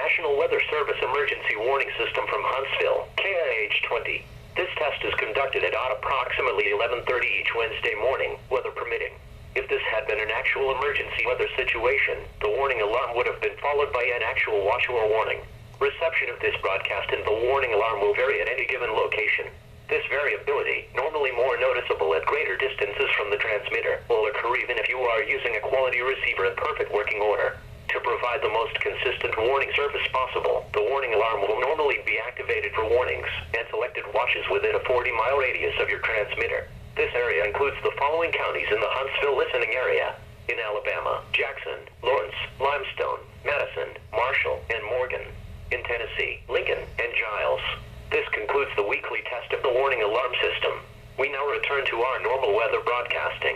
National Weather Service Emergency Warning System from Huntsville, KIH-20. This test is conducted at approximately 11:30 each Wednesday morning, weather permitting. If this had been an actual emergency weather situation, the warning alarm would have been followed by an actual watch or warning. Reception of this broadcast and the warning alarm will vary at any given location. This variability, normally more noticeable at greater distances from the transmitter, will occur even if you are using a quality receiver in perfect working order. To provide the most consistent warning service possible, the warning alarm will normally be activated for warnings and selected watches within a 40-mile radius of your transmitter. This area includes the following counties in the Huntsville listening area. In Alabama, Jackson, Lawrence, Limestone, Madison, Marshall, and Morgan. In Tennessee, Lincoln, and Giles. This concludes the weekly test of the warning alarm system. We now return to our normal weather broadcasting.